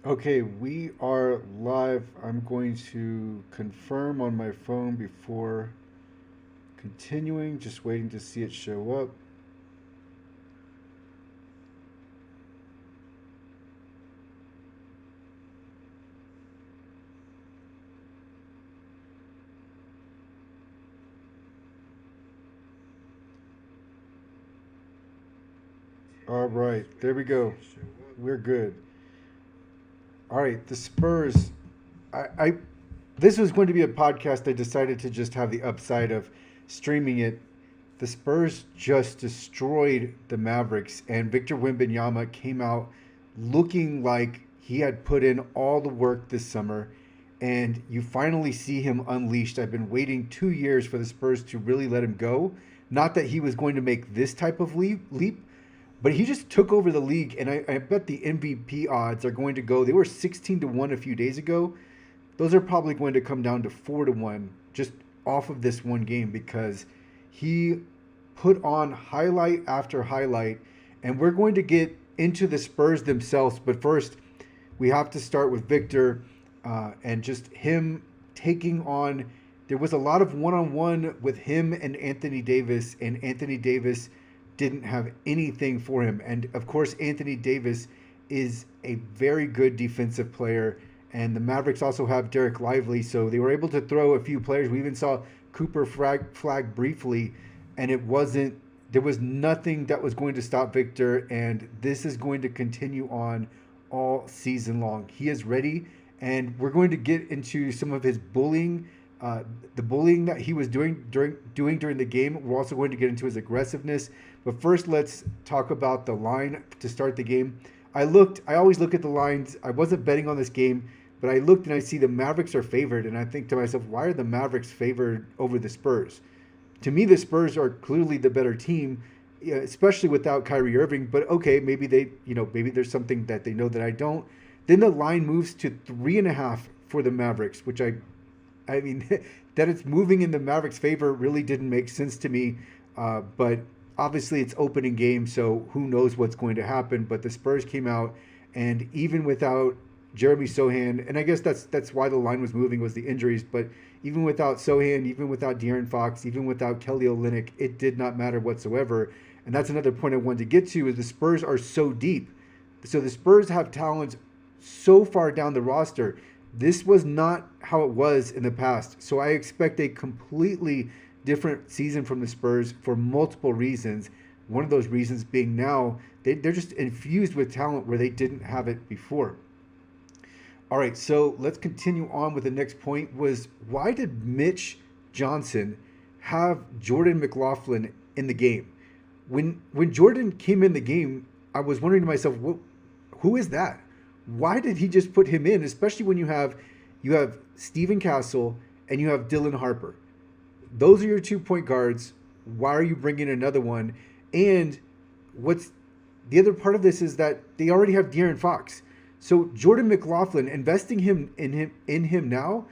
Okay, we are live. I'm going to confirm on my phone before continuing, just waiting to see it show up. All right, there we go. We're good. All right, the Spurs. I this was going to be a podcast. I decided to just have the upside of streaming it. The Spurs just destroyed the Mavericks, and Victor Wembanyama came out looking like he had put in all the work this summer, and you finally see him unleashed. I've been waiting 2 years for the Spurs to really let him go. Not that he was going to make this type of leap, but he just took over the league, and I bet the MVP odds are going to go. They were 16-1 a few days ago. Those are probably going to come down to 4-1 just off of this one game because he put on highlight after highlight, and we're going to get into the Spurs themselves. But first, we have to start with Victor and just him taking on. There was a lot of one-on-one with him and Anthony Davis, and Anthony Davis didn't have anything for him. And of course, Anthony Davis is a very good defensive player. And the Mavericks also have Derek Lively, so they were able to throw a few players. We even saw Cooper Flagg briefly, and it wasn't. There was nothing that was going to stop Victor, and this is going to continue on all season long. He is ready, and we're going to get into some of his bullying, the bullying that he was doing during the game. We're also going to get into his aggressiveness. But first, let's talk about the line to start the game. I always look at the lines. I wasn't betting on this game, but I looked and I see the Mavericks are favored, and I think to myself, why are the Mavericks favored over the Spurs? To me, the Spurs are clearly the better team, especially without Kyrie Irving. But okay, maybe maybe there's something that they know that I don't. Then the line moves to 3.5 for the Mavericks, which I mean, that it's moving in the Mavericks' favor really didn't make sense to me. But obviously, it's opening game, so who knows what's going to happen. But the Spurs came out, and even without Jeremy Sohan, and I guess that's why the line was moving was the injuries. But even without Sohan, even without De'Aaron Fox, even without Kelly Olynyk, it did not matter whatsoever. And that's another point I wanted to get to is the Spurs are so deep. So the Spurs have talent so far down the roster. This was not how it was in the past. So I expect a completely different season from the Spurs for multiple reasons. One of those reasons being now they're just infused with talent where they didn't have it before. All right, so let's continue on with the next point was why did Mitch Johnson have Jordan McLaughlin in the game? When Jordan came in the game, I was wondering to myself, who is that? Why did he just put him in, especially when you have Stephen Castle and you have Dylan Harper? Those are your 2 point guards. Why are you bringing another one? And what's the other part of this is that they already have De'Aaron Fox. So Jordan McLaughlin investing him now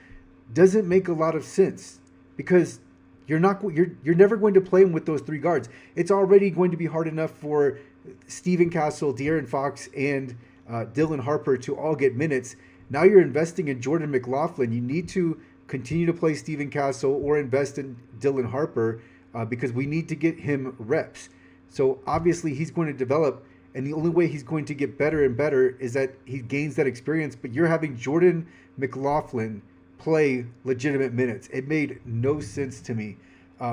doesn't make a lot of sense because you're never going to play him with those 3 guards. It's already going to be hard enough for Stephen Castle, De'Aaron Fox, and Dylan Harper to all get minutes. Now you're investing in Jordan McLaughlin. You need to continue to play Stephen Castle or invest in Dylan Harper because we need to get him reps. So obviously he's going to develop, and the only way he's going to get better and better is that he gains that experience. But you're having Jordan McLaughlin play legitimate minutes. It made no sense to me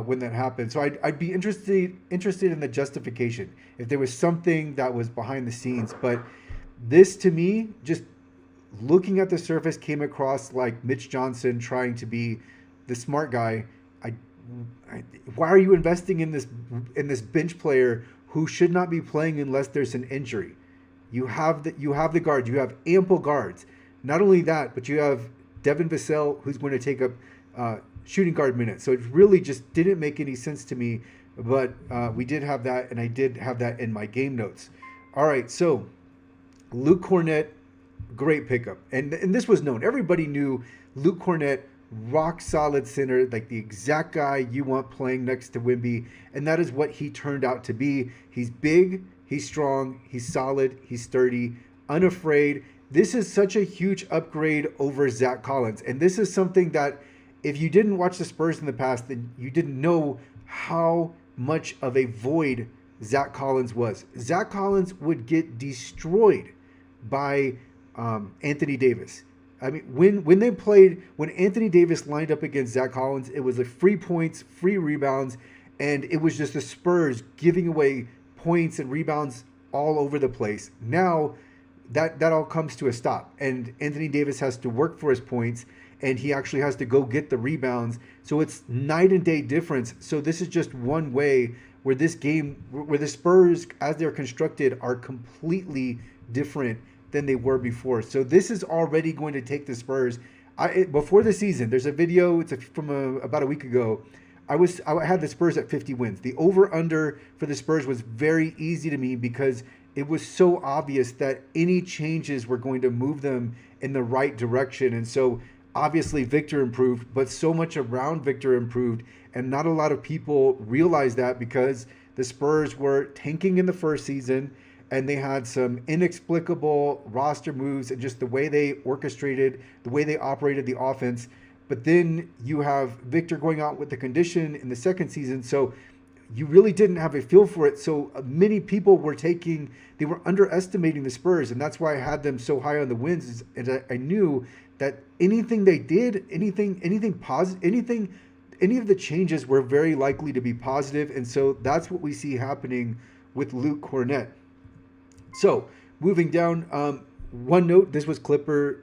when that happened. So I'd be interested in the justification if there was something that was behind the scenes. But this to me, just looking at the surface, came across like Mitch Johnson trying to be the smart guy. Why are you investing in this bench player who should not be playing unless there's an injury? You have the guards. You have ample guards. Not only that, but you have Devin Vassell, who's going to take up shooting guard minutes. So it really just didn't make any sense to me. But we did have that, and I did have that in my game notes. All right, so Luke Cornett, great pickup. And this was known. Everybody knew Luke Cornett, rock solid center, like the exact guy you want playing next to Wemby. And that is what he turned out to be. He's big, he's strong, he's solid, he's sturdy, unafraid. this is such a huge upgrade over Zach Collins. And this is something that if you didn't watch the Spurs in the past, then you didn't know how much of a void Zach Collins was. Zach Collins would get destroyed by Anthony Davis. I mean, when Anthony Davis lined up against Zach Collins, it was like free points, free rebounds, and it was just the Spurs giving away points and rebounds all over the place. Now that all comes to a stop, and Anthony Davis has to work for his points, and he actually has to go get the rebounds. So it's night and day difference. So this is just one way where the Spurs, as they're constructed, are completely different than they were before. So this is already going to take the Spurs. Before the season, there's a video. It's from about a week ago. I had the Spurs at 50 wins. The over/under for the Spurs was very easy to me because it was so obvious that any changes were going to move them in the right direction. And so obviously Victor improved, but so much around Victor improved. And not a lot of people realized that because the Spurs were tanking in the first season and they had some inexplicable roster moves and just the way they orchestrated, the way they operated the offense. But then you have Victor going out with the condition in the second season. So you really didn't have a feel for it. So many people they were underestimating the Spurs. And that's why I had them so high on the wins. And I knew that anything they did, anything positive, any of the changes were very likely to be positive. And so that's what we see happening with Luke Kornet. So moving down, one note, this was Cooper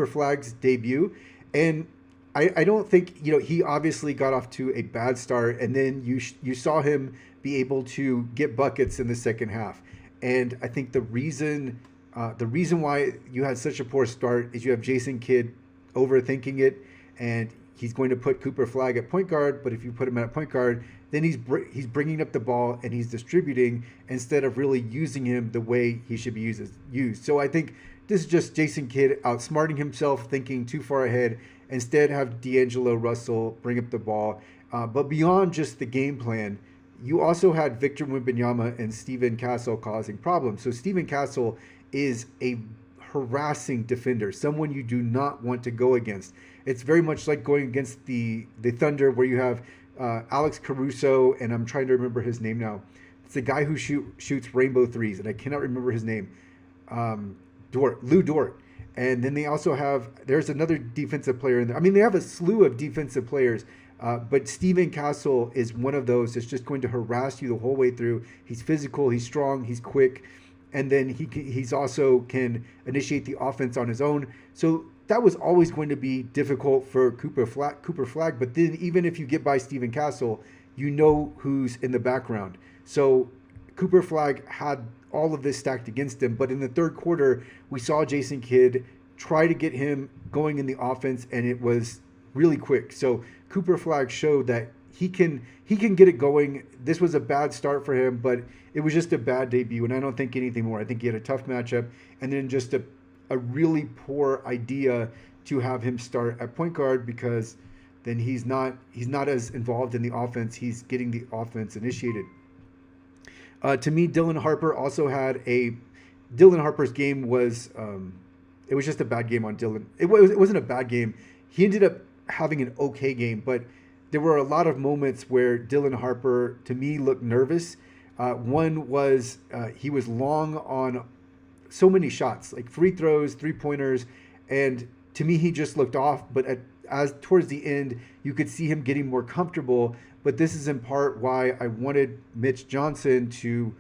Flagg's debut. And I don't think, he obviously got off to a bad start, and then you saw him be able to get buckets in the second half. And I think the reason why you had such a poor start is you have Jason Kidd overthinking it, and he's going to put Cooper Flagg at point guard. But if you put him at point guard, then he's bringing up the ball and he's distributing instead of really using him the way he should be used. So I think this is just Jason Kidd outsmarting himself, thinking too far ahead. Instead, have D'Angelo Russell bring up the ball. But beyond just the game plan, you also had Victor Wembanyama and Steven Castle causing problems. So Steven Castle is a harassing defender, someone you do not want to go against. It's very much like going against the Thunder, where you have Alex Caruso, and I'm trying to remember his name now. It's the guy who shoots rainbow threes, and I cannot remember his name. Lou Dort. And then they also there's another defensive player in there. I mean, they have a slew of defensive players, but Steven Castle is one of those that's just going to harass you the whole way through. He's physical, he's strong, he's quick, and then he's also can initiate the offense on his own. So that was always going to be difficult for Cooper Flagg. But then even if you get by Steven Castle, you know who's in the background. So Cooper Flagg had all of this stacked against him. But in the third quarter, we saw Jason Kidd try to get him going in the offense, and it was really quick. So Cooper Flagg showed that he can get it going. This was a bad start for him, but it was just a bad debut, and I don't think anything more. I think he had a tough matchup, and then just a really poor idea to have him start at point guard, because then he's not as involved in the offense. He's getting the offense initiated. To me, Dylan Harper's game was it was just a bad game on Dylan. It wasn't a bad game. He ended up having an okay game, but there were a lot of moments where Dylan Harper, to me, looked nervous. One was he was long on so many shots, like free throws, 3-pointers, and to me, he just looked off. But as towards the end, you could see him getting more comfortable. But this is in part why I wanted Mitch Johnson to,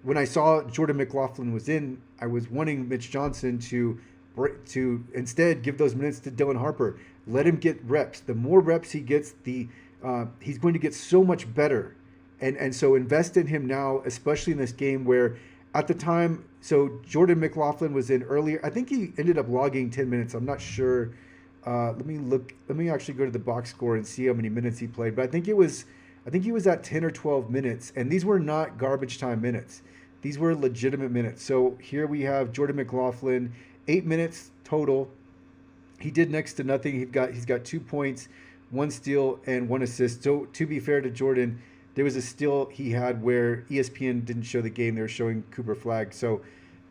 when I saw Jordan McLaughlin was in, I was wanting Mitch Johnson to instead give those minutes to Dylan Harper. Let him get reps. The more reps he gets, he's going to get so much better. And so invest in him now, especially in this game where at the time, so Jordan McLaughlin was in earlier. I think he ended up logging 10 minutes. I'm not sure. Let me actually go to the box score and see how many minutes he played. But I think he was at 10 or 12 minutes, and these were not garbage time minutes. These were legitimate minutes. So here we have Jordan McLaughlin, 8 minutes total. He did next to nothing. He's got 2 points, 1 steal, and 1 assist. So to be fair to Jordan, there was a steal he had where ESPN didn't show the game. They were showing Cooper Flagg. So,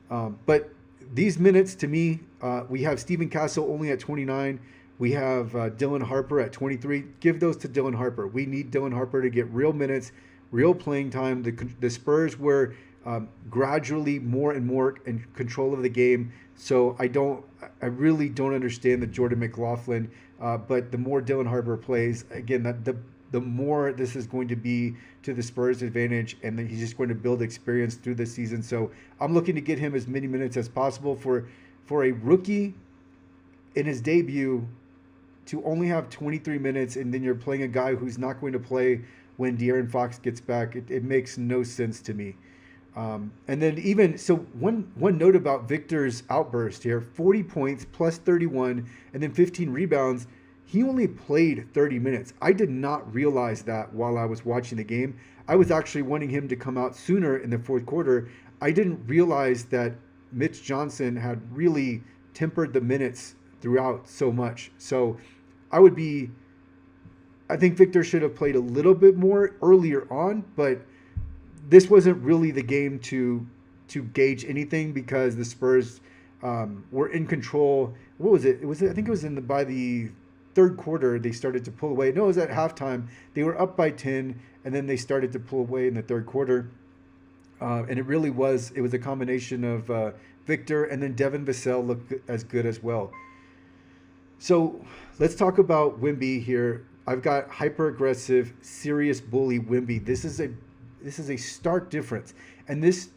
but these minutes to me, we have Stephen Castle only at 29. We have Dylan Harper at 23. Give those to Dylan Harper. We need Dylan Harper to get real minutes, real playing time. The Spurs were gradually more and more in control of the game. So I really don't understand the Jordan McLaughlin. But the more Dylan Harper plays, again, the more this is going to be to the Spurs' advantage, and then he's just going to build experience through the season. So I'm looking to get him as many minutes as possible for a rookie in his debut to only have 23 minutes, and then you're playing a guy who's not going to play when De'Aaron Fox gets back. It makes no sense to me. And then even so, one note about Victor's outburst here: 40 points plus 31, and then 15 rebounds. He only played 30 minutes. I did not realize that while I was watching the game. I was actually wanting him to come out sooner in the fourth quarter. I didn't realize that Mitch Johnson had really tempered the minutes throughout so much. So I think Victor should have played a little bit more earlier on, but this wasn't really the game to gauge anything because the Spurs were in control. What was it? I think it was by the third quarter they started to pull away. No, it was at halftime. They were up by 10, and then they started to pull away in the third quarter. And it was a combination of Victor, and then Devin Vassell looked as good as well. So let's talk about Wemby here. I've got hyper-aggressive, serious bully Wemby. This is a stark difference. And this,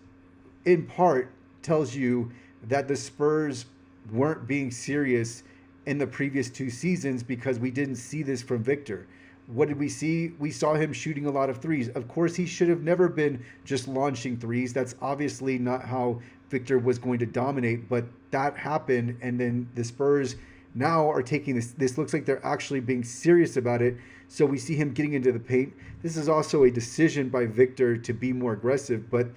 in part, tells you that the Spurs weren't being serious in the previous two seasons because we didn't see this from Victor. What did we see? We saw him shooting a lot of threes. Of course, he should have never been just launching threes. That's obviously not how Victor was going to dominate, but that happened, and then the Spurs now are taking this. This looks like they're actually being serious about it. So we see him getting into the paint. This is also a decision by Victor to be more aggressive, but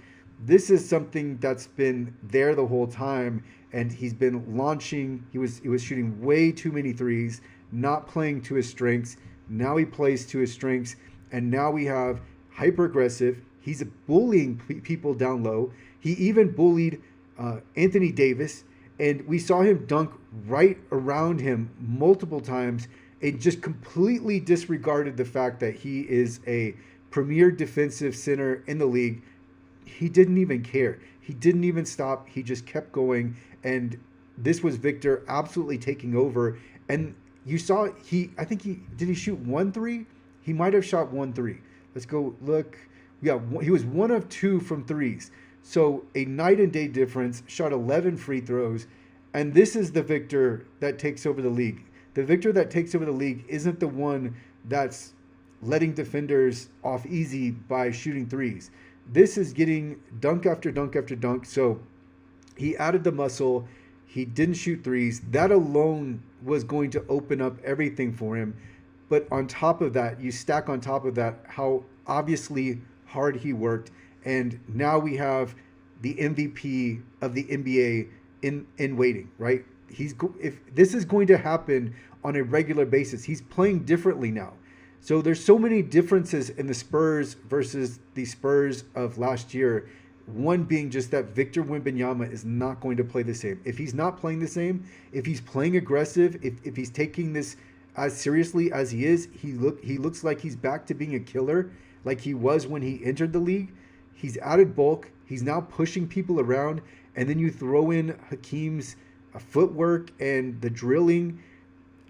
this is something that's been there the whole time, and he's been launching. He was shooting way too many threes, not playing to his strengths. Now he plays to his strengths, and now we have hyper aggressive. He's bullying people down low. He even bullied Anthony Davis, and we saw him dunk right around him multiple times. It just completely disregarded the fact that he is a premier defensive center in the league. He didn't even care. He didn't even stop. He just kept going. And this was Victor absolutely taking over. And you saw did he shoot 1 3? He might have shot 1 3. Let's go look. Yeah, he was 1 of 2 from threes. So a night and day difference, shot 11 free throws. And this is the Victor that takes over the league. The Victor that takes over the league isn't the one that's letting defenders off easy by shooting threes. This is getting dunk after dunk after dunk. So he added the muscle. He didn't shoot threes. That alone was going to open up everything for him. But on top of that, you stack on top of that how obviously hard he worked. And now we have the MVP of the NBA in waiting, right? If this is going to happen on a regular basis, he's playing differently now. So there's so many differences in the Spurs versus the Spurs of last year. One being just that Victor Wembanyama is not going to play the same. If he's not playing the same, if he's playing aggressive, if he's taking this as seriously as he is, he looks like he's back to being a killer like he was when he entered the league. He's added bulk. He's now pushing people around. And then you throw in Hakeem's footwork and the drilling.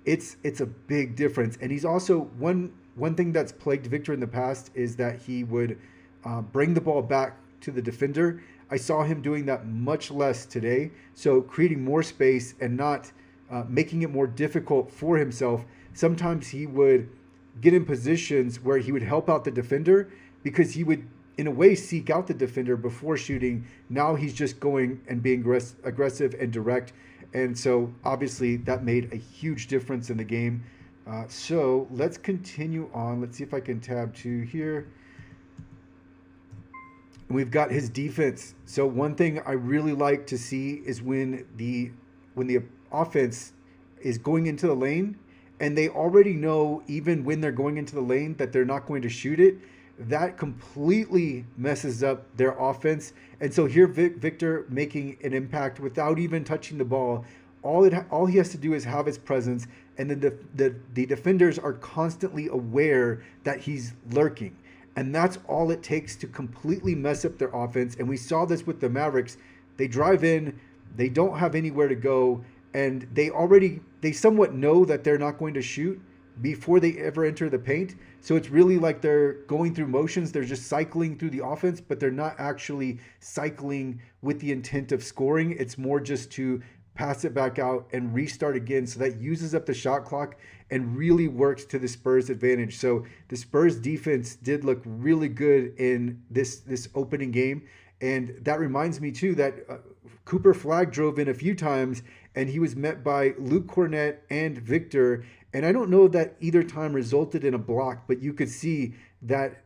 It's a big difference. And he's also one thing that's plagued Victor in the past is that he would bring the ball back to the defender. I saw him doing that much less today. So creating more space and not making it more difficult for himself. Sometimes he would get in positions where he would help out the defender because he would, in a way, seek out the defender before shooting. Now he's just going and being aggressive and direct. And so obviously that made a huge difference in the game. So let's continue on. Let's see if I can tab to here. And we've got his defense. So one thing I really like to see is when the offense is going into the lane and they already know even when they're going into the lane that they're not going to shoot it. that completely messes up their offense. And so here, Victor making an impact without even touching the ball. All he has to do is have his presence, and then the defenders are constantly aware that he's lurking. And that's all it takes to completely mess up their offense. And we saw this with the Mavericks. They drive in, they don't have anywhere to go, and they somewhat know that they're not going to shoot before they ever enter the paint. So it's really like they're going through motions. They're just cycling through the offense, but they're not actually cycling with the intent of scoring. It's more just to pass it back out and restart again. So that uses up the shot clock and really works to the Spurs' advantage. So the Spurs defense did look really good in this opening game. And that reminds me too that Cooper Flagg drove in a few times, and he was met by Luke Cornett and Victor. And I don't know that either time resulted in a block, but you could see that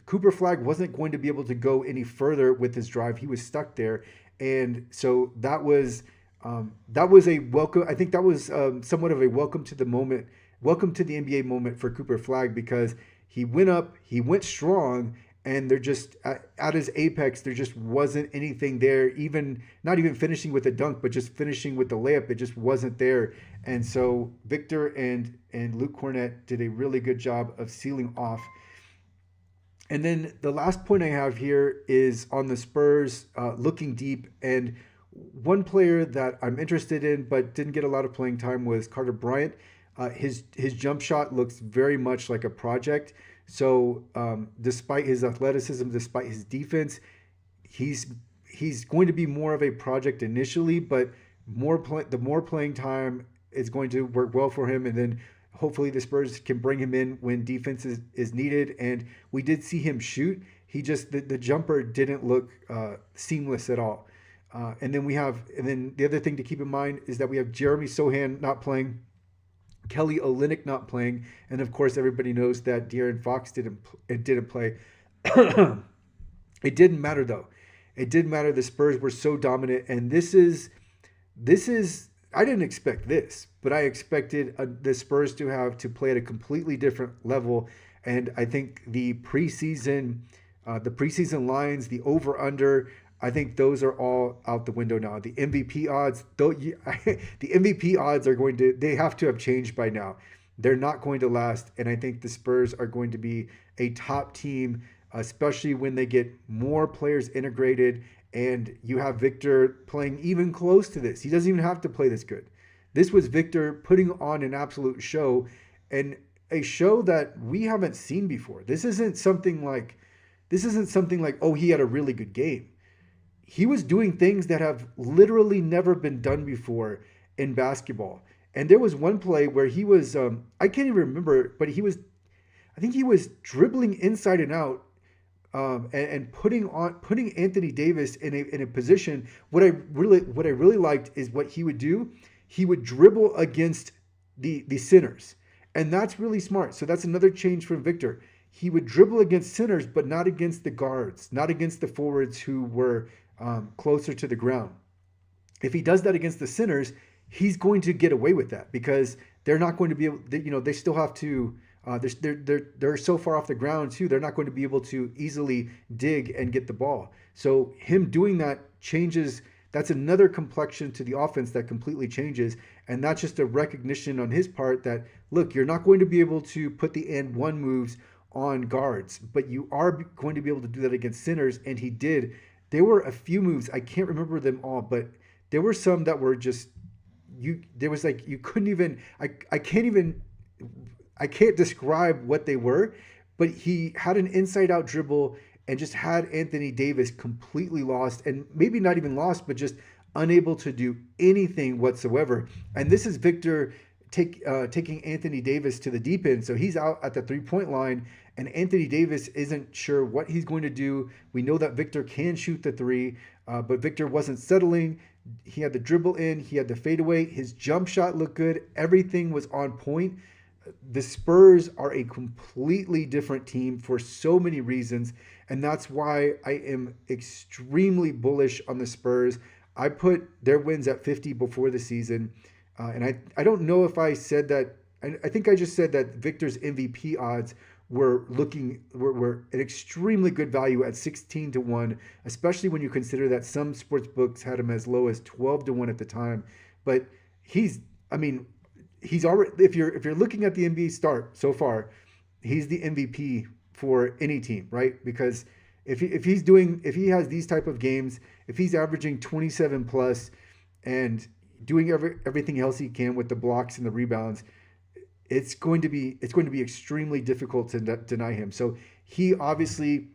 Cooper Flagg wasn't going to be able to go any further with his drive. He was stuck there. And so that was a welcome. I think that was somewhat of a welcome to the NBA moment for Cooper Flagg, because he went up, he went strong, and they're just at his apex. There just wasn't anything there, even not even finishing with a dunk, but just finishing with the layup. It just wasn't there. And so Victor and Luke Cornett did a really good job of sealing off. And then the last point I have here is on the Spurs looking deep. And one player that I'm interested in but didn't get a lot of playing time was Carter Bryant. His jump shot looks very much like a project. So despite his athleticism, despite his defense, he's going to be more of a project initially, but the more playing time is going to work well for him. And then hopefully the Spurs can bring him in when defense is needed. And we did see him shoot. He just, the jumper didn't look seamless at all. And then the other thing to keep in mind is that we have Jeremy Sohan not playing, Kelly Olynyk not playing, and of course everybody knows that De'Aaron Fox didn't play. It didn't matter though. It didn't matter. The Spurs were so dominant, and this is I didn't expect this, but I expected the Spurs to play at a completely different level. And I think the preseason lines, the over under, I think those are all out the window now. The MVP odds, the MVP odds they have to have changed by now. They're not going to last. And I think the Spurs are going to be a top team, especially when they get more players integrated. And you have Victor playing even close to this. He doesn't even have to play this good. This was Victor putting on an absolute show, and a show that we haven't seen before. This isn't something like, oh, he had a really good game. He was doing things that have literally never been done before in basketball. And there was one play where he was, I can't even remember, but I think he was dribbling inside and out, and putting Anthony Davis in a position. What I really liked is what he would do. He would dribble against the centers, and that's really smart. So that's another change from Victor. He would dribble against centers, but not against the guards, not against the forwards who were closer to the ground. If he does that against the centers, he's going to get away with that, because they're not going to be able. They still have to. They're so far off the ground too. They're not going to be able to easily dig and get the ball. So him doing that changes. That's another complexion to the offense that completely changes. And that's just a recognition on his part that, look, you're not going to be able to put the and one moves on guards, but you are going to be able to do that against centers. And he did. There were a few moves. I can't remember them all, but there were some that were just, there was like, you couldn't even, I can't describe what they were, but he had an inside out dribble and just had Anthony Davis completely lost, and maybe not even lost, but just unable to do anything whatsoever. And this is Victor taking Anthony Davis to the deep end. So he's out at the 3-point line, and Anthony Davis isn't sure what he's going to do. We know that Victor can shoot the three, but Victor wasn't settling. He had the dribble in, he had the fadeaway, his jump shot looked good. Everything was on point. The Spurs are a completely different team for so many reasons, and that's why I am extremely bullish on the Spurs. I put their wins at 50 before the season, and I don't know if I said that. I think I just said that Victor's MVP odds were an extremely good value at 16-1, especially when you consider that some sports books had him as low as 12-1 at the time. But he's, I mean, he's already, if you're looking at the NBA start so far, he's the MVP for any team, right? Because if he has these type of games, if he's averaging 27 plus and doing everything else he can with the blocks and the rebounds, it's going to be extremely difficult to deny him. So he obviously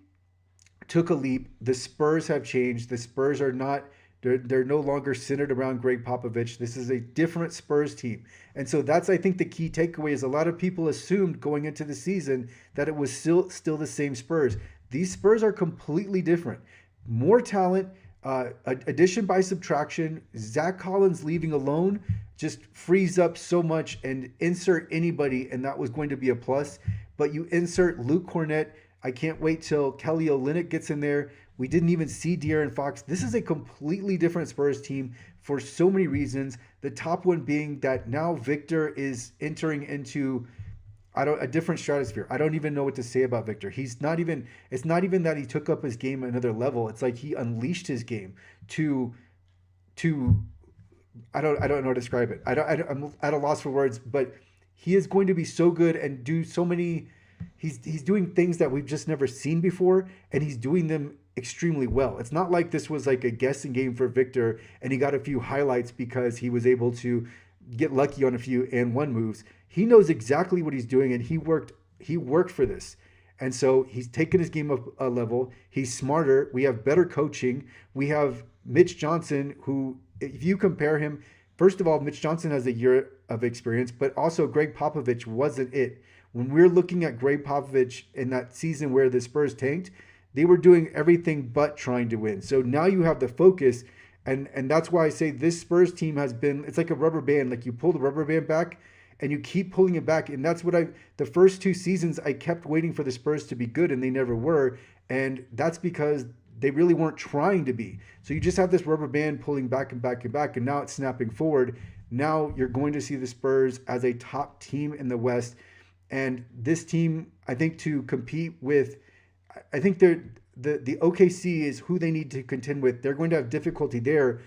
took a leap. The Spurs have changed. The Spurs are not, they're no longer centered around Greg Popovich. This is a different Spurs team. And so that's, I think, the key takeaway is a lot of people assumed going into the season that it was still the same Spurs. These Spurs are completely different. More talent, addition by subtraction. Zach Collins leaving alone just frees up so much, and insert anybody, and that was going to be a plus. But you insert Luke Cornett. I can't wait till Kelly Olynyk gets in there. We didn't even see De'Aaron Fox. This is a completely different Spurs team for so many reasons. The top one being that now Victor is entering into a different stratosphere. I don't even know what to say about Victor. It's not even that he took up his game another level. It's like he unleashed his game to I don't know how to describe it. I'm at a loss for words, but he is going to be so good and do so many. He's doing things that we've just never seen before, and he's doing them extremely well. It's not like this was like a guessing game for Victor and he got a few highlights because he was able to get lucky on a few and one moves. He knows exactly what he's doing, and he worked for this. And so he's taken his game up a level. He's smarter. We have better coaching. We have Mitch Johnson, who, if you compare him, first of all, Mitch Johnson has a year of experience, but also Greg Popovich wasn't it. When we're looking at Greg Popovich in that season where the Spurs tanked, they were doing everything but trying to win. So now you have the focus, and that's why I say this Spurs team has been, it's like a rubber band. Like you pull the rubber band back and you keep pulling it back. And that's what the first two seasons, I kept waiting for the Spurs to be good, and they never were. And that's because they really weren't trying to be. So you just have this rubber band pulling back and back and back, and now it's snapping forward. Now you're going to see the Spurs as a top team in the West. And this team, I think, to compete with, I think the OKC is who they need to contend with. They're going to have difficulty there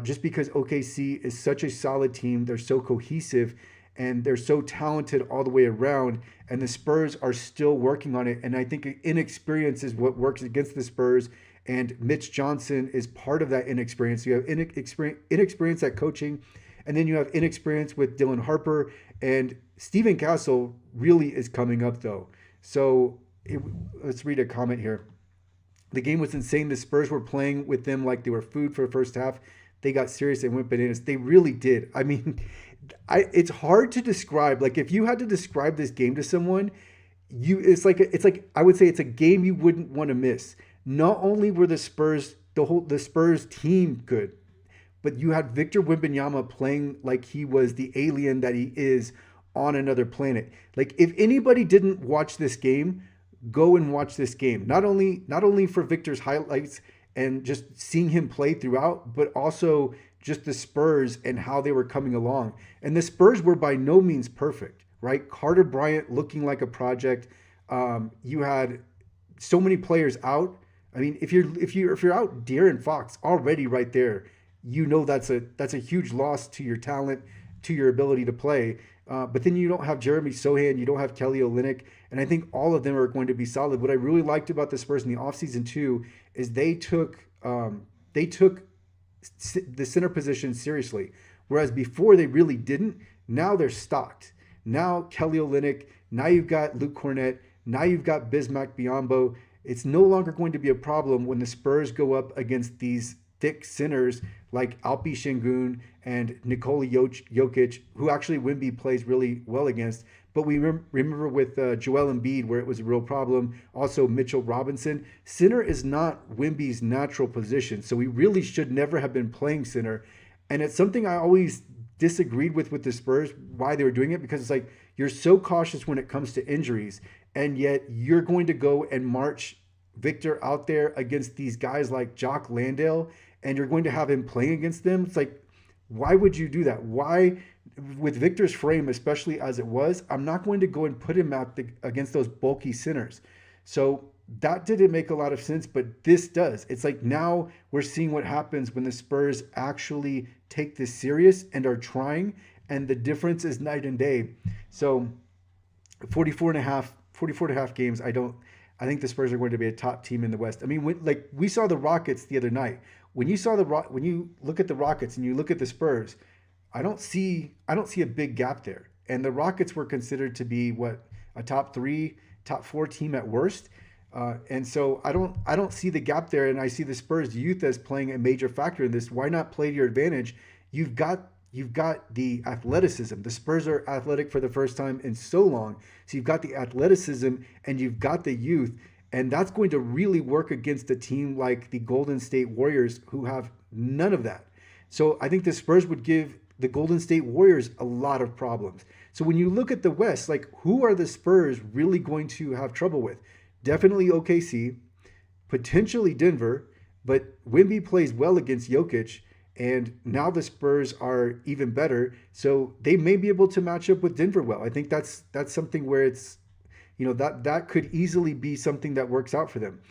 just because OKC is such a solid team. They're so cohesive, and they're so talented all the way around. And the Spurs are still working on it. And I think inexperience is what works against the Spurs. And Mitch Johnson is part of that inexperience. You have inexperience at coaching, and then you have inexperience with Dylan Harper. And Stephen Castle really is coming up, though. So let's read a comment here. The game was insane. The Spurs were playing with them like they were food for the first half. They got serious and went bananas. They really did. I mean, it's hard to describe. Like, if you had to describe this game to someone, it's like I would say it's a game you wouldn't want to miss. Not only were the Spurs team good, but you had Victor Wembanyama playing like he was the alien that he is on another planet. Like, if anybody didn't watch this game, go and watch this game. Not only for Victor's highlights and just seeing him play throughout, but also just the Spurs and how they were coming along. And the Spurs were by no means perfect, right? Carter Bryant looking like a project. You had so many players out. I mean, if you're out De'Aaron Fox already right there, you know that's a huge loss to your talent, to your ability to play. But then you don't have Jeremy Sohan, you don't have Kelly Olynyk, and I think all of them are going to be solid. What I really liked about the Spurs in the offseason too is they took the center position seriously, whereas before they really didn't. Now they're stocked. Now Kelly Olynyk, now you've got Luke Cornett, now you've got Bismack Biyombo. It's no longer going to be a problem when the Spurs go up against these thick centers like Alpi Şengün and Nikola Jokic, who actually Wemby plays really well against. But we remember with Joel Embiid where it was a real problem. Also Mitchell Robinson. Center is not Wemby's natural position, so we really should never have been playing center. And it's something I always disagreed with the Spurs, why they were doing it, because it's like you're so cautious when it comes to injuries, and yet you're going to go and march Victor out there against these guys like Jock Landale, and you're going to have him playing against them. It's like, why would you do that? Why? with Victor's frame, especially as it was, I'm not going to go and put him against those bulky centers. So that didn't make a lot of sense, but this does. It's like now we're seeing what happens when the Spurs actually take this serious and are trying, and the difference is night and day. So 44 and a half games, I think the Spurs are going to be a top team in the West. I mean, like we saw the Rockets the other night. When you look at the Rockets and you look at the Spurs, I don't see a big gap there. And the Rockets were considered to be what, a top 3, top 4 team at worst. And so I don't see the gap there, and I see the Spurs youth as playing a major factor in this. Why not play to your advantage? You've got the athleticism. The Spurs are athletic for the first time in so long. So you've got the athleticism and you've got the youth, and that's going to really work against a team like the Golden State Warriors, who have none of that. So I think the Spurs would give the Golden State Warriors a lot of problems. So when you look at the West, like, who are the Spurs really going to have trouble with? Definitely OKC, potentially Denver, but Wemby plays well against Jokic, and now the Spurs are even better, so they may be able to match up with Denver well. I think that's something where it's, that could easily be something that works out for them.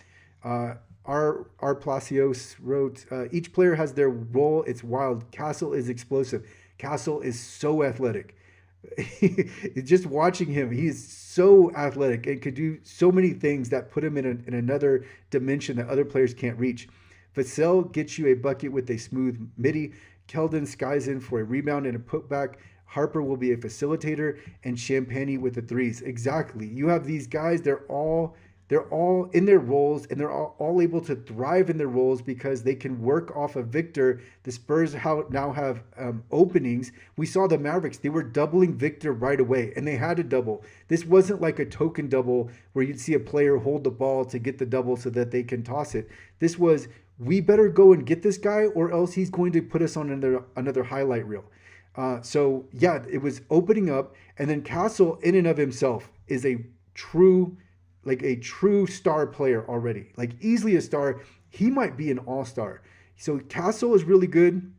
Our Palacios wrote, each player has their role. It's wild. Castle is explosive. Castle is so athletic. Just watching him, he is so athletic and could do so many things that put him in another dimension that other players can't reach. Vassell gets you a bucket with a smooth midi. Keldon skies in for a rebound and a putback. Harper will be a facilitator, and Champagnie with the threes. Exactly. You have these guys, they're all in their roles, and they're all able to thrive in their roles because they can work off of Victor. The Spurs now have openings. We saw the Mavericks. They were doubling Victor right away, and they had to double. This wasn't like a token double where you'd see a player hold the ball to get the double so that they can toss it. This was, we better go and get this guy, or else he's going to put us on another highlight reel. So yeah, it was opening up, and then Castle in and of himself is a true star player already, like easily a star. He might be an all-star. So Castle is really good.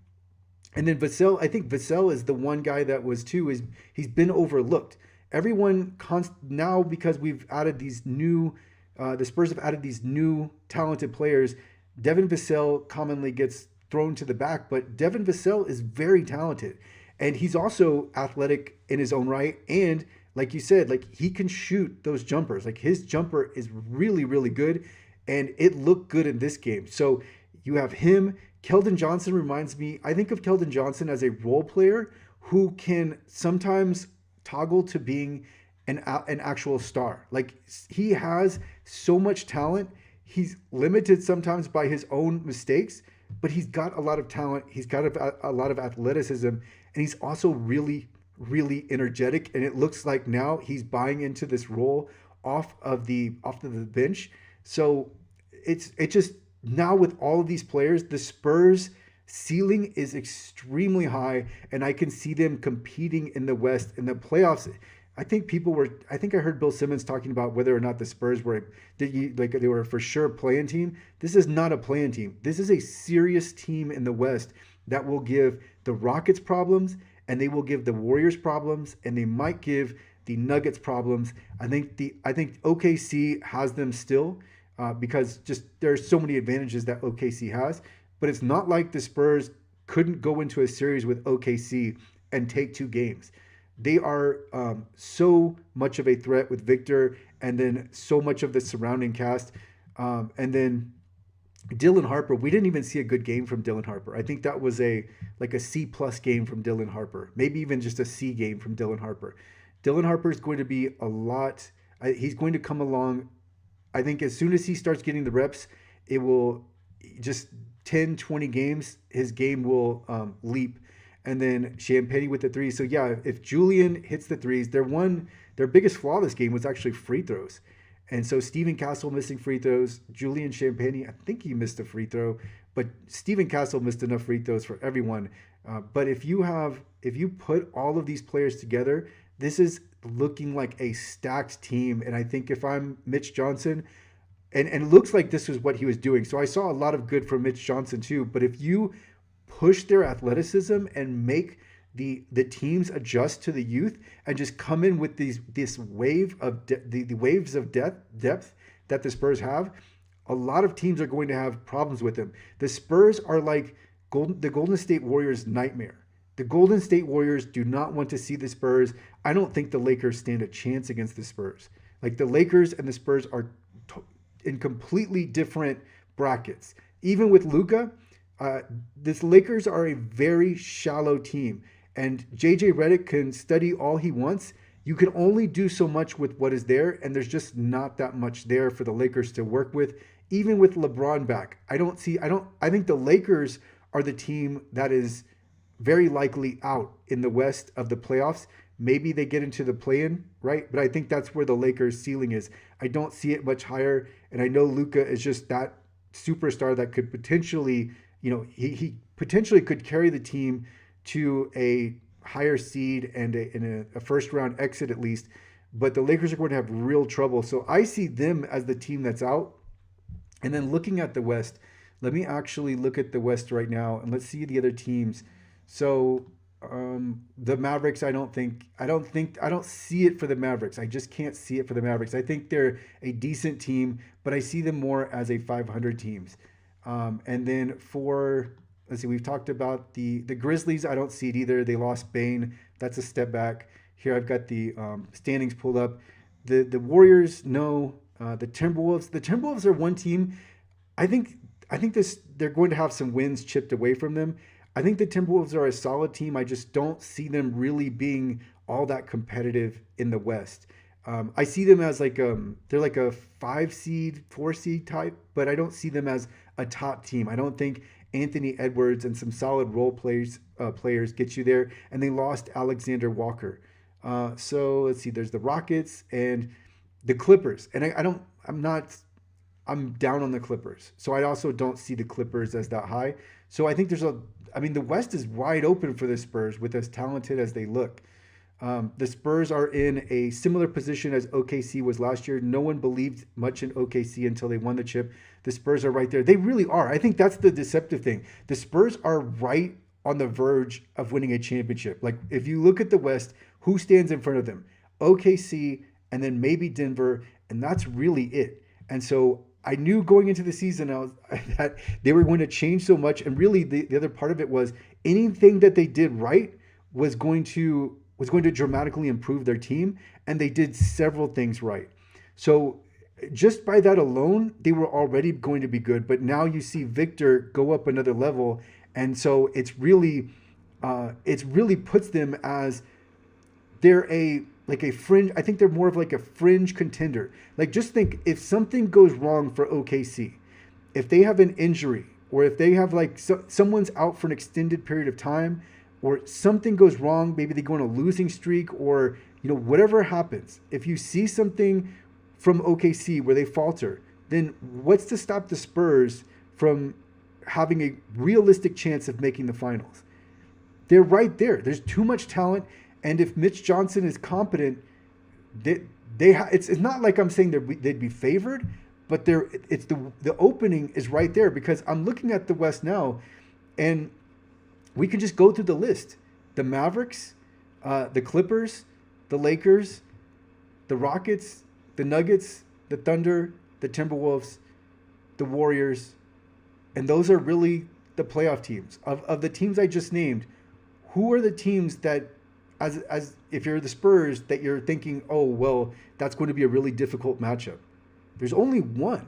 And then Vassell, I think Vassell is the one guy that was too, he's been overlooked. Everyone now, because we've added these new, the Spurs have added these new talented players. Devin Vassell commonly gets thrown to the back, but Devin Vassell is very talented. And he's also athletic in his own right. And like you said, like, he can shoot those jumpers. Like, his jumper is really, really good. And it looked good in this game. So you have him. Keldon Johnson reminds me, I think of Keldon Johnson as a role player who can sometimes toggle to being an actual star. Like, he has so much talent. He's limited sometimes by his own mistakes, but he's got a lot of talent. He's got a lot of athleticism, and he's also really, really energetic. And it looks like now he's buying into this role off of the bench. So it's just, now with all of these players, the Spurs ceiling is extremely high, and I can see them competing in the West in the playoffs. I think I heard Bill Simmons talking about whether or not the Spurs they were for sure a play-in team. This is not a play-in team. This is a serious team in the West that will give the Rockets problems, and they will give the Warriors problems, and they might give the Nuggets problems. I think OKC has them still, because just there's so many advantages that OKC has. But it's not like the Spurs couldn't go into a series with OKC and take 2 games. They are so much of a threat with Victor, and then so much of the surrounding cast. And then Dylan Harper, we didn't even see a good game from Dylan Harper. I think that was a C+ game from Dylan Harper, maybe even just a C game from Dylan Harper. Dylan Harper is going to be he's going to come along. I think as soon as he starts getting the reps, it will just 10, 20 games, his game will leap. And then Champagnie with the threes. So yeah, if Julian hits the threes, their biggest flaw this game was actually free throws. And so Stephen Castle missing free throws, Julian Champagnie, I think he missed a free throw, but Stephen Castle missed enough free throws for everyone. But if you put all of these players together, this is looking like a stacked team. And I think if I'm Mitch Johnson, and it looks like this is what he was doing. So I saw a lot of good from Mitch Johnson too. But if you push their athleticism and make the teams adjust to the youth and just come in with this wave of the waves of depth that the Spurs have, a lot of teams are going to have problems with them. The Spurs are like the Golden State Warriors' nightmare. The Golden State Warriors do not want to see the Spurs. I don't think the Lakers stand a chance against the Spurs. Like the Lakers and the Spurs are in completely different brackets. Even with Luka, this Lakers are a very shallow team. And JJ Redick can study all he wants. You can only do so much with what is there, and there's just not that much there for the Lakers to work with. Even with LeBron back, I think the Lakers are the team that is very likely out in the West of the playoffs. Maybe they get into the play-in, right? But I think that's where the Lakers' ceiling is. I don't see it much higher, and I know Luka is just that superstar that could potentially, he potentially could carry the team to a higher seed and a first-round exit at least. But the Lakers are going to have real trouble. So I see them as the team that's out. And then looking at the West, let me actually look at the West right now, and let's see the other teams. So the Mavericks, I don't see it for the Mavericks. I just can't see it for the Mavericks. I think they're a decent team, but I see them more as a 500 teams. And then let's see, we've talked about the Grizzlies. I don't see it either. They lost Bane. That's a step back. Here I've got the standings pulled up. The Warriors, no. The Timberwolves. The Timberwolves are one team. I think they're going to have some wins chipped away from them. I think the Timberwolves are a solid team. I just don't see them really being all that competitive in the West. I see them as they're like a 5 seed, 4 seed type, but I don't see them as a top team. I don't think Anthony Edwards and some solid role players get you there. And they lost Alexander Walker. So let's see. There's the Rockets and the Clippers. And I'm down on the Clippers. So I also don't see the Clippers as that high. So I think the West is wide open for the Spurs with as talented as they look. The Spurs are in a similar position as OKC was last year. No one believed much in OKC until they won the chip. The Spurs are right there. They really are. I think that's the deceptive thing. The Spurs are right on the verge of winning a championship. Like if you look at the West, who stands in front of them? OKC and then maybe Denver, and that's really it. And so I knew going into the season that they were going to change so much. And really the other part of it was anything that they did right was going to dramatically improve their team. And they did several things right. So just by that alone, they were already going to be good. But now you see Victor go up another level. And so it really puts them as they're a fringe. I think they're more of like a fringe contender. Like just think if something goes wrong for OKC, if they have an injury or if they have someone's out for an extended period of time or something goes wrong, maybe they go on a losing streak or, whatever happens. If you see something from OKC where they falter, then what's to stop the Spurs from having a realistic chance of making the finals? They're right there. There's too much talent. And if Mitch Johnson is competent, it's not like I'm saying they'd be favored, but the opening is right there because I'm looking at the West now, and we can just go through the list: the Mavericks, the Clippers, the Lakers, the Rockets, the Nuggets, the Thunder, the Timberwolves, the Warriors, and those are really the playoff teams. Of the teams I just named, who are the teams that, as if you're the Spurs, that you're thinking, oh, well, that's going to be a really difficult matchup? There's only one.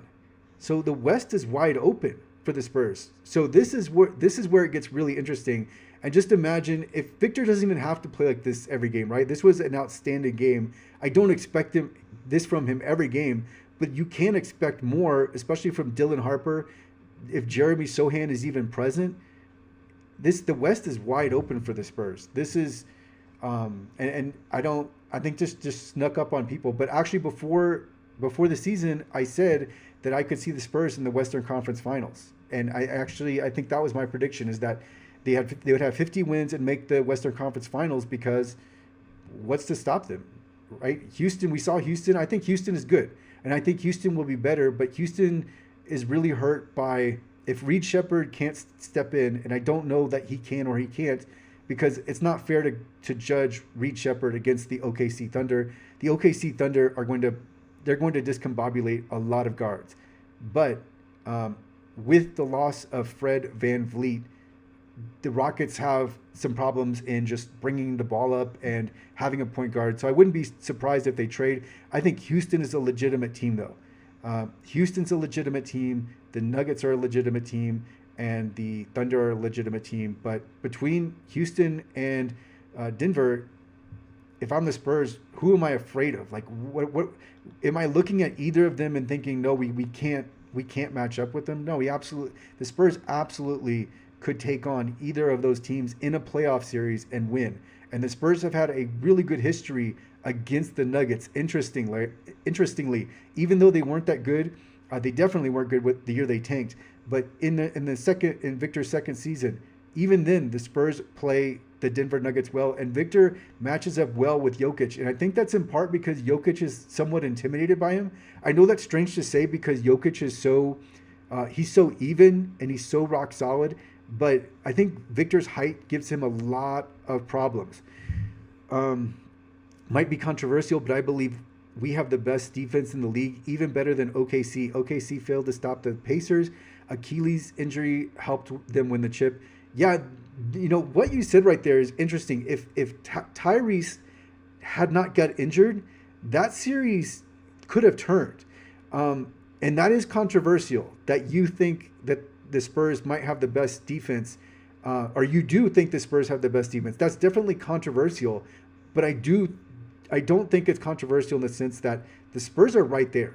So the West is wide open for the Spurs. So this is where it gets really interesting. And just imagine if Victor doesn't even have to play like this every game, right? This was an outstanding game. I don't expect this from him every game, but you can expect more, especially from Dylan Harper. If Jeremy Sohan is even present, the West is wide open for the Spurs. This is, and I think just snuck up on people. But actually, before the season, I said that I could see the Spurs in the Western Conference Finals, and I think that was my prediction, is that they would have 50 wins and make the Western Conference Finals, because what's to stop them, right? Houston, we saw Houston. I think Houston is good, and I think Houston will be better, but Houston is really hurt by if Reed Shepherd can't step in, and I don't know that he can or he can't. because it's not fair to judge Reed Shepherd against the OKC Thunder. The OKC Thunder are going to discombobulate a lot of guards, but with the loss of Fred VanVleet, the Rockets have some problems in just bringing the ball up and having a point guard. So I wouldn't be surprised if they trade. I think Houston is a legitimate team, though. Houston's a legitimate team. The Nuggets are a legitimate team, and the Thunder are a legitimate team. But between Houston and Denver, if I'm the Spurs, who am I afraid of? Like, what am I looking at either of them and thinking, no, we can't match up with them? No, the Spurs absolutely could take on either of those teams in a playoff series and win. And the Spurs have had a really good history against the Nuggets. Interestingly, even though they weren't that good, they definitely weren't good with the year they tanked. But in Victor's second season, even then the Spurs play the Denver Nuggets well, and Victor matches up well with Jokic. And I think that's in part because Jokic is somewhat intimidated by him. I know that's strange to say because Jokic is he's so even and he's so rock solid. But I think Victor's height gives him a lot of problems. Might be controversial, but I believe we have the best defense in the league, even better than OKC. OKC failed to stop the Pacers. Achilles injury helped them win the chip. Yeah, what you said right there is interesting. If Tyrese had not got injured, that series could have turned. And that is controversial, that you think that the Spurs might have the best defense, or you do think the Spurs have the best defense. That's definitely controversial, but I don't think it's controversial in the sense that the Spurs are right there.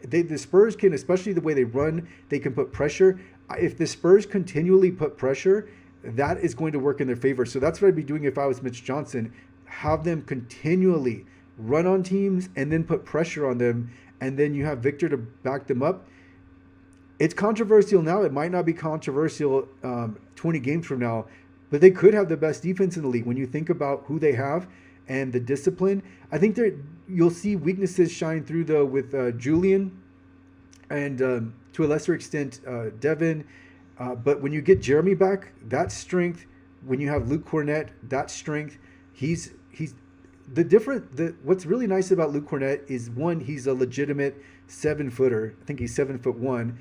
The Spurs can, especially the way they run, they can put pressure. If the Spurs continually put pressure, that is going to work in their favor. So that's what I'd be doing if I was Mitch Johnson. Have them continually run on teams and then put pressure on them, and then you have Victor to back them up. It's controversial now. It might not be controversial 20 games from now, but they could have the best defense in the league. When you think about who they have and the discipline, I think you'll see weaknesses shine through, though, with Julian and to a lesser extent Devin. But when you get Jeremy back, that strength. When you have Luke Cornett, that strength. He's what's really nice about Luke Cornett is, one, he's a legitimate 7-footer. I think he's 7'1".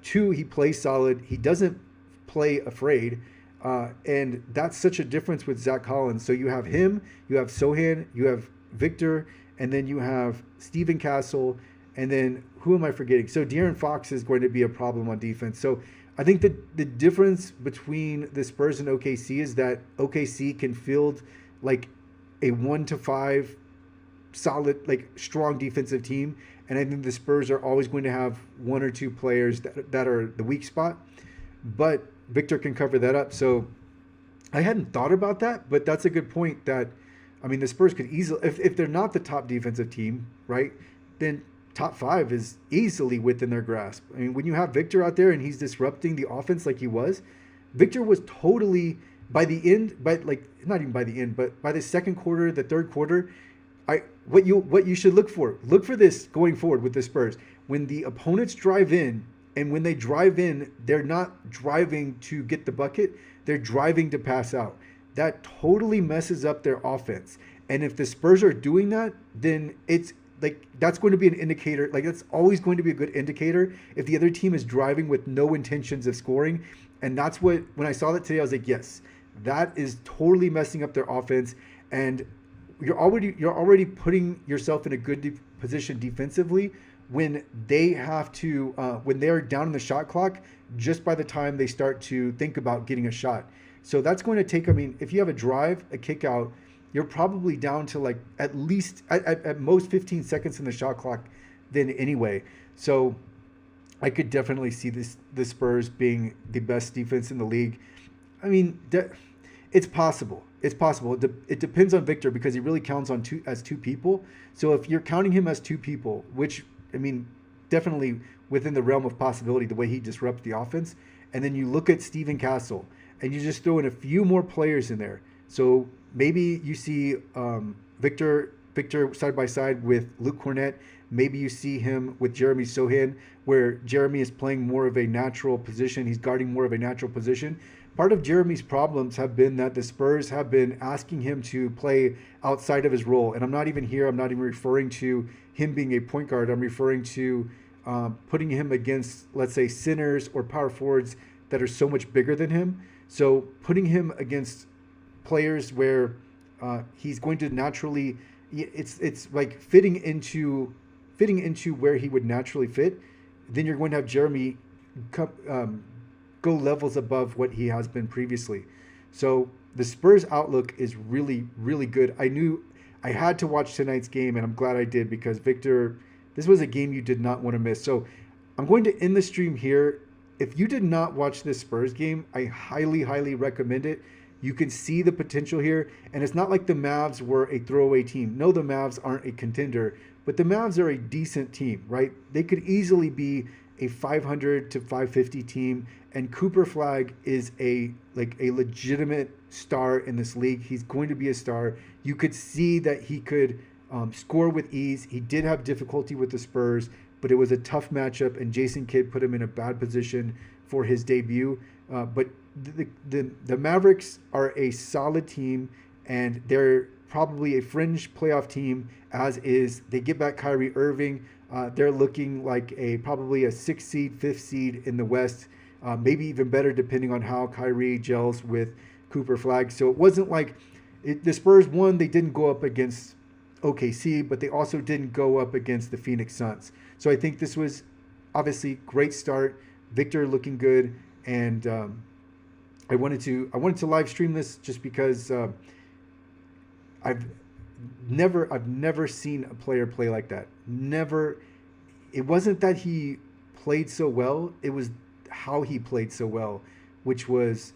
2, he plays solid. He doesn't play afraid. And that's such a difference with Zach Collins. So you have him, you have Sohan, you have Victor, and then you have Steven Castle, and then who am I forgetting? So De'Aaron Fox is going to be a problem on defense. So I think that the difference between the Spurs and OKC is that OKC can field like a 1-5 solid, like strong defensive team. And I think the Spurs are always going to have one or two players that are the weak spot. But Victor can cover that up. So I hadn't thought about that, but that's a good point. That, I mean, the Spurs could easily, if they're not the top defensive team, right, then top 5 is easily within their grasp. I mean, when you have Victor out there and he's disrupting the offense like he was, Victor was totally, by the end, not even by the end, but by the second quarter, the third quarter, what you should look for this going forward with the Spurs. When the opponents drive in, and when they drive in, they're not driving to get the bucket, they're driving to pass out. That totally messes up their offense. And if the Spurs are doing that, then it's like, that's going to be an indicator. Like, that's always going to be a good indicator if the other team is driving with no intentions of scoring. And that's when I saw that today, I was like, yes, that is totally messing up their offense. And you're already putting yourself in a good position defensively when they have to when they're down in the shot clock just by the time they start to think about getting a shot. So that's going to take, I mean, if you have a drive, a kick out, you're probably down to like at least at most 15 seconds in the shot clock then anyway. So I could definitely see the Spurs being the best defense in the league. I mean, it's possible. It's possible. It depends on Victor because he really counts on two people. So if you're counting him as two people, which, I mean, definitely within the realm of possibility, the way he disrupts the offense, and then you look at Steven Castle and you just throw in a few more players in there. So maybe you see Victor side by side with Luke Cornett. Maybe you see him with Jeremy Sohan, where Jeremy is playing more of a natural position. He's guarding more of a natural position. Part of Jeremy's problems have been that the Spurs have been asking him to play outside of his role. And I'm not even referring to him being a point guard. I'm referring to putting him against, let's say, centers or power forwards that are so much bigger than him. So putting him against players where he's going to naturally, it's like fitting into where he would naturally fit. Then you're going to have Jeremy go levels above what he has been previously. So the Spurs outlook is really, really good. I knew I had to watch tonight's game, and I'm glad I did, because Victor, this was a game you did not want to miss. So I'm going to end the stream here. If you did not watch this Spurs game, I highly, highly recommend it. You can see the potential here. And it's not like the Mavs were a throwaway team. No, the Mavs aren't a contender, but the Mavs are a decent team, right? They could easily be a 500 to 550 team. And Cooper Flagg is a legitimate star in this league. He's going to be a star. You could see that he could score with ease. He did have difficulty with the Spurs, but it was a tough matchup, and Jason Kidd put him in a bad position for his debut. But the Mavericks are a solid team, and they're probably a fringe playoff team, as is. They get back Kyrie Irving. They're looking like probably a 6th seed, 5th seed in the West, maybe even better depending on how Kyrie gels with Cooper Flagg. So it wasn't like the Spurs won. They didn't go up against OKC, but they also didn't go up against the Phoenix Suns. So I think this was obviously great start. Victor looking good, and I wanted to live stream this just because I've never seen a player play like that. Never. It wasn't that he played so well. It was how he played so well, which was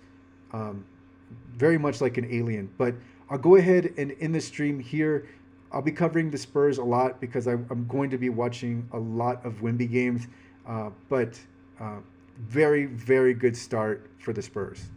very much like an alien. But I'll go ahead and end the stream here. I'll be covering the Spurs a lot because I'm going to be watching a lot of Wemby games. But very, very good start for the Spurs.